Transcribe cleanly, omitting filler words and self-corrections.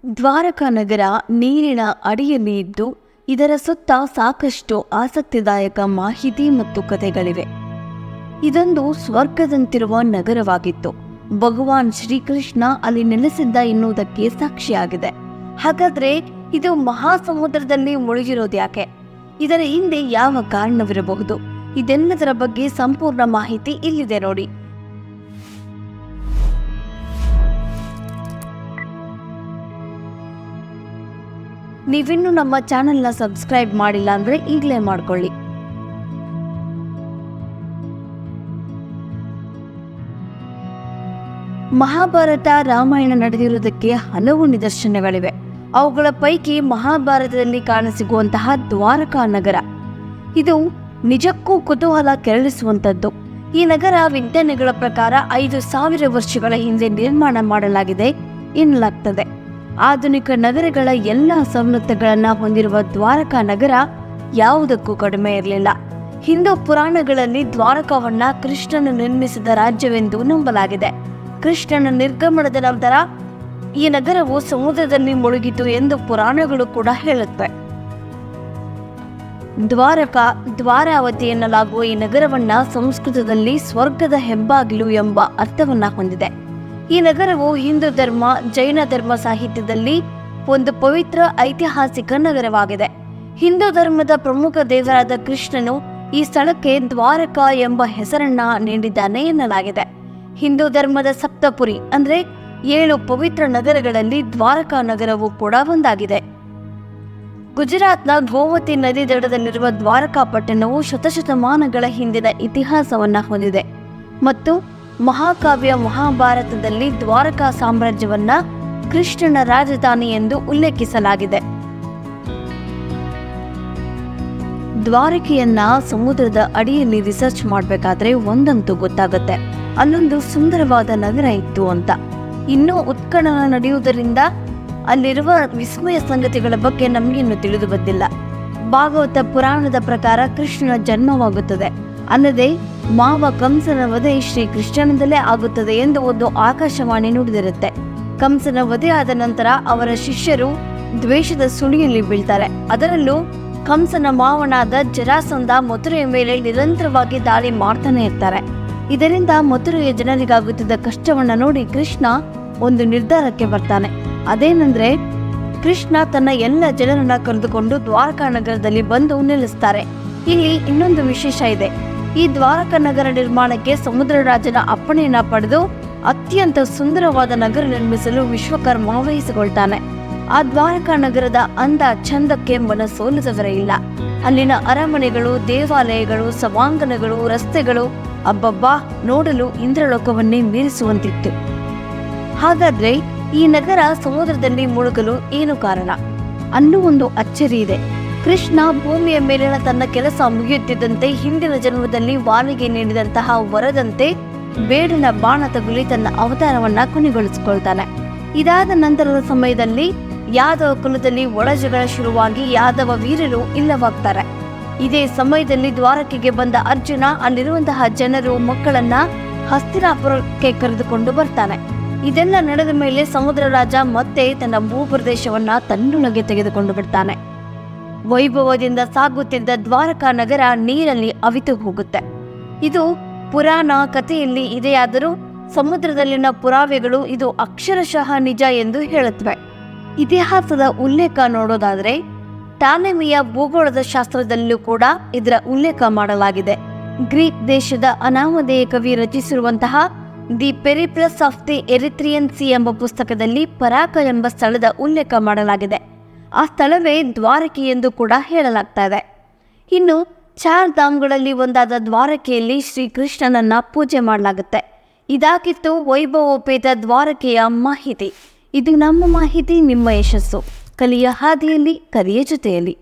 ದ್ವಾರಕಾ ನಗರ ನೀರಿನ ಅಡಿಯಲ್ಲಿ ಇದ್ದು ಇದರ ಸುತ್ತ ಸಾಕಷ್ಟು ಆಸಕ್ತಿದಾಯಕ ಮಾಹಿತಿ ಮತ್ತು ಕಥೆಗಳಿವೆ. ಇದೊಂದು ಸ್ವರ್ಗದಂತಿರುವ ನಗರವಾಗಿತ್ತು. ಭಗವಾನ್ ಶ್ರೀಕೃಷ್ಣ ಅಲ್ಲಿ ನೆಲೆಸಿದ್ದ ಎನ್ನುವುದಕ್ಕೆ ಸಾಕ್ಷಿಯಾಗಿದೆ. ಹಾಗಾದ್ರೆ ಇದು ಮಹಾಸಮುದ್ರದಲ್ಲಿ ಮುಳುಗಿರೋದ್ಯಾಕೆ? ಇದರ ಹಿಂದೆ ಯಾವ ಕಾರಣವಿರಬಹುದು? ಇದೆಲ್ಲದರ ಬಗ್ಗೆ ಸಂಪೂರ್ಣ ಮಾಹಿತಿ ಇಲ್ಲಿದೆ ನೋಡಿ. ನೀವಿನ್ನೂ ನಮ್ಮ ಚಾನೆಲ್ನ ಸಬ್ಸ್ಕ್ರೈಬ್ ಮಾಡಿಲ್ಲ ಅಂದ್ರೆ ಈಗಲೇ ಮಾಡ್ಕೊಳ್ಳಿ. ಮಹಾಭಾರತ, ರಾಮಾಯಣ ನಡೆದಿರುವುದಕ್ಕೆ ಹಲವು ನಿದರ್ಶನಗಳಿವೆ. ಅವುಗಳ ಪೈಕಿ ಮಹಾಭಾರತದಲ್ಲಿ ಕಾಣಸಿಗುವಂತಹ ದ್ವಾರಕಾ ನಗರ ಇದು ನಿಜಕ್ಕೂ ಕುತೂಹಲ ಕೆರಳಿಸುವಂಥದ್ದು. ಈ ನಗರ ವಿಜ್ಞಾನಿಗಳ ಪ್ರಕಾರ 5,000 ವರ್ಷಗಳ ಹಿಂದೆ ನಿರ್ಮಾಣ ಮಾಡಲಾಗಿದೆ ಎನ್ನಲಾಗ್ತದೆ. ಆಧುನಿಕ ನಗರಗಳ ಎಲ್ಲ ಸವಲತ್ತುಗಳನ್ನು ಹೊಂದಿರುವ ದ್ವಾರಕಾ ನಗರ ಯಾವುದಕ್ಕೂ ಕಡಿಮೆ ಇರಲಿಲ್ಲ. ಹಿಂದೂ ಪುರಾಣಗಳಲ್ಲಿ ದ್ವಾರಕವನ್ನ ಕೃಷ್ಣನು ನಿರ್ಮಿಸಿದ ರಾಜ್ಯವೆಂದು ನಂಬಲಾಗಿದೆ. ಕೃಷ್ಣನ ನಿರ್ಗಮನದ ನಂತರ ಈ ನಗರವು ಸಮುದ್ರದಲ್ಲಿ ಮುಳುಗಿತು ಎಂದು ಪುರಾಣಗಳು ಕೂಡ ಹೇಳುತ್ತವೆ. ದ್ವಾರಾವತಿ ಎನ್ನಲಾಗುವ ಈ ನಗರವನ್ನ ಸಂಸ್ಕೃತದಲ್ಲಿ ಸ್ವರ್ಗದ ಹೆಬ್ಬಾಗಿಲು ಎಂಬ ಅರ್ಥವನ್ನ ಹೊಂದಿದೆ. ಈ ನಗರವು ಹಿಂದೂ ಧರ್ಮ, ಜೈನ ಧರ್ಮ ಸಾಹಿತ್ಯದಲ್ಲಿ ಒಂದು ಪವಿತ್ರ ಐತಿಹಾಸಿಕ ನಗರವಾಗಿದೆ. ಹಿಂದೂ ಧರ್ಮದ ಪ್ರಮುಖ ದೇವರಾದ ಕೃಷ್ಣನು ಈ ಸ್ಥಳಕ್ಕೆ ದ್ವಾರಕಾ ಎಂಬ ಹೆಸರನ್ನ ನೀಡಿದ್ದಾನೆ ಎನ್ನಲಾಗಿದೆ. ಹಿಂದೂ ಧರ್ಮದ ಸಪ್ತಪುರಿ ಅಂದ್ರೆ 7 ಪವಿತ್ರ ನಗರಗಳಲ್ಲಿ ದ್ವಾರಕಾ ನಗರವು ಕೂಡ ಒಂದಾಗಿದೆ. ಗುಜರಾತ್ನ ಗೋಮತಿ ನದಿ ದಡದಲ್ಲಿರುವ ದ್ವಾರಕಾ ಪಟ್ಟಣವು ಶತಶತಮಾನಗಳ ಹಿಂದಿನ ಇತಿಹಾಸವನ್ನ ಹೊಂದಿದೆ ಮತ್ತು ಮಹಾಕಾವ್ಯ ಮಹಾಭಾರತದಲ್ಲಿ ದ್ವಾರಕಾ ಸಾಮ್ರಾಜ್ಯವನ್ನ ಕೃಷ್ಣನ ರಾಜಧಾನಿ ಎಂದು ಉಲ್ಲೇಖಿಸಲಾಗಿದೆ. ದ್ವಾರಕೆಯನ್ನ ಸಮುದ್ರದ ಅಡಿಯಲ್ಲಿ ರಿಸರ್ಚ್ ಮಾಡಬೇಕಾದ್ರೆ ಒಂದಂತೂ ಗೊತ್ತಾಗುತ್ತೆ, ಅಲ್ಲೊಂದು ಸುಂದರವಾದ ನಗರ ಇತ್ತು ಅಂತ. ಇನ್ನೂ ಉತ್ಖನನ ನಡೆಯುವುದರಿಂದ ಅಲ್ಲಿರುವ ವಿಸ್ಮಯ ಸಂಗತಿಗಳ ಬಗ್ಗೆ ನಮಗಿನ್ನೂ ತಿಳಿದು ಬಂದಿಲ್ಲ. ಭಾಗವತ ಪುರಾಣದ ಪ್ರಕಾರ ಕೃಷ್ಣನ ಜನ್ಮವಾಗುತ್ತದೆ, ಅಲ್ಲದೆ ಮಾವ ಕಂಸನ ವಧೆ ಶ್ರೀ ಕೃಷ್ಣನದಲ್ಲೇ ಆಗುತ್ತದೆ ಎಂದು ಒಂದು ಆಕಾಶವಾಣಿ ನುಡಿದಿರುತ್ತೆ. ಕಂಸನ ವಧೆ ಆದ ನಂತರ ಅವರ ಶಿಷ್ಯರು ದ್ವೇಷದ ಸುಳಿಯಲ್ಲಿ ಬೀಳ್ತಾರೆ. ಅದರಲ್ಲೂ ಕಂಸನ ಮಾವನಾದ ಜರಾಸಂಧ ಮಥುರೆಯ ಮೇಲೆ ನಿರಂತರವಾಗಿ ದಾಳಿ ಮಾಡ್ತಾನೆ ಇರ್ತಾರೆ. ಇದರಿಂದ ಮಥುರೆಯ ಜನರಿಗಾಗುತ್ತಿದ್ದ ಕಷ್ಟವನ್ನ ನೋಡಿ ಕೃಷ್ಣ ಒಂದು ನಿರ್ಧಾರಕ್ಕೆ ಬರ್ತಾನೆ. ಅದೇನೆಂದ್ರೆ ಕೃಷ್ಣ ತನ್ನ ಎಲ್ಲ ಜನರನ್ನ ಕರೆದುಕೊಂಡು ದ್ವಾರಕಾ ನಗರದಲ್ಲಿ ಬಂದು ನಿಲ್ಲಿಸ್ತಾರೆ. ಇಲ್ಲಿ ಇನ್ನೊಂದು ವಿಶೇಷ ಇದೆ. ಈ ದ್ವಾರಕಾ ನಗರ ನಿರ್ಮಾಣಕ್ಕೆ ಸಮುದ್ರ ರಾಜನ ಅಪ್ಪಣೆಯನ್ನ ಪಡೆದು ಅತ್ಯಂತ ಸುಂದರವಾದ ನಗರ ನಿರ್ಮಿಸಲು ವಿಶ್ವಕರ್ಮ ವಹಿಸಿಕೊಳ್ತಾನೆ. ಆ ದ್ವಾರಕಾ ನಗರದ ಅಂದ ಚಂದಕ್ಕೆ ಮನಸೋಲಿಸವರೇ ಇಲ್ಲ. ಅಲ್ಲಿನ ಅರಮನೆಗಳು, ದೇವಾಲಯಗಳು, ಸಭಾಂಗಣಗಳು, ರಸ್ತೆಗಳು ಅಬ್ಬಬ್ಬಾ ನೋಡಲು ಇಂದ್ರಲೋಕವನ್ನೇ ಮೀರಿಸುವಂತಿತ್ತು. ಹಾಗಾದ್ರೆ ಈ ನಗರ ಸಮುದ್ರದಲ್ಲಿ ಮುಳುಗಲು ಏನು ಕಾರಣ ಅನ್ನೂ ಒಂದು ಅಚ್ಚರಿ ಇದೆ. ಕೃಷ್ಣ ಭೂಮಿಯ ಮೇಲಿನ ತನ್ನ ಕೆಲಸ ಮುಗಿಯುತ್ತಿದ್ದಂತೆ ಹಿಂದಿನ ಜನ್ಮದಲ್ಲಿ ವಾಲಿಗೆ ನೀಡಿದಂತಹ ವರದಂತೆ ಬೇಡನ ಬಾಣ ತಗುಲಿ ತನ್ನ ಅವತಾರವನ್ನ ಕೊನೆಗೊಳಿಸಿಕೊಳ್ತಾನೆ. ಇದಾದ ನಂತರದ ಸಮಯದಲ್ಲಿ ಯಾದವ ಕುಲದಲ್ಲಿ ಒಳಜಗಳ ಶುರುವಾಗಿ ಯಾದವ ವೀರರು ಇಲ್ಲವಾಗ್ತಾರೆ. ಇದೇ ಸಮಯದಲ್ಲಿ ದ್ವಾರಕೆಗೆ ಬಂದ ಅರ್ಜುನ ಅಲ್ಲಿರುವಂತಹ ಜನರು ಮಕ್ಕಳನ್ನ ಹಸ್ತಿನಾಪುರಕ್ಕೆ ಕರೆದುಕೊಂಡು ಬರ್ತಾನೆ. ಇದೆಲ್ಲ ನಡೆದ ಮೇಲೆ ಸಮುದ್ರ ರಾಜ ಮತ್ತೆ ತನ್ನ ಭೂಪ್ರದೇಶವನ್ನ ತನ್ನೊಳಗೆ ತೆಗೆದುಕೊಂಡು ಬಿಡ್ತಾನೆ. ವೈಭವದಿಂದ ಸಾಗುತ್ತಿದ್ದ ದ್ವಾರಕಾ ನಗರ ನೀರಲ್ಲಿ ಅವಿತು ಹೋಗುತ್ತೆ. ಇದು ಪುರಾಣ ಕಥೆಯಲ್ಲಿ ಇದೆಯಾದರೂ ಸಮುದ್ರದಲ್ಲಿನ ಪುರಾವೆಗಳು ಇದು ಅಕ್ಷರಶಃ ನಿಜ ಎಂದು ಹೇಳುತ್ತವೆ. ಇತಿಹಾಸದ ಉಲ್ಲೇಖ ನೋಡೋದಾದ್ರೆ ಟಾಲೆಮಿಯ ಭೂಗೋಳದ ಶಾಸ್ತ್ರದಲ್ಲೂ ಕೂಡ ಇದರ ಉಲ್ಲೇಖ ಮಾಡಲಾಗಿದೆ. ಗ್ರೀಕ್ ದೇಶದ ಅನಾಮಧೇಯ ಕವಿ ರಚಿಸಿರುವಂತಹ the Periplus of the Erythraean sea ಎಂಬ ಪುಸ್ತಕದಲ್ಲಿ ಪರಾಕ ಎಂಬ ಸ್ಥಳದ ಉಲ್ಲೇಖ ಮಾಡಲಾಗಿದೆ. ಆ ಸ್ಥಳವೇ ದ್ವಾರಕೆ ಎಂದು ಕೂಡ ಹೇಳಲಾಗ್ತಾ ಇದೆ. ಇನ್ನು 4 ಧಾಮ್ಗಳಲ್ಲಿ ಒಂದಾದ ದ್ವಾರಕೆಯಲ್ಲಿ ಶ್ರೀಕೃಷ್ಣನನ್ನ ಪೂಜೆ ಮಾಡಲಾಗುತ್ತೆ. ಇದಾಗಿತ್ತು ವೈಭವೋಪೇತ ದ್ವಾರಕೆಯ ಮಾಹಿತಿ. ಇದು ನಮ್ಮ ಮಾಹಿತಿ, ನಿಮ್ಮ ಯಶಸ್ಸು. ಕಲಿಯ ಹಾದಿಯಲ್ಲಿ, ಕಲಿಯ ಜೊತೆಯಲ್ಲಿ.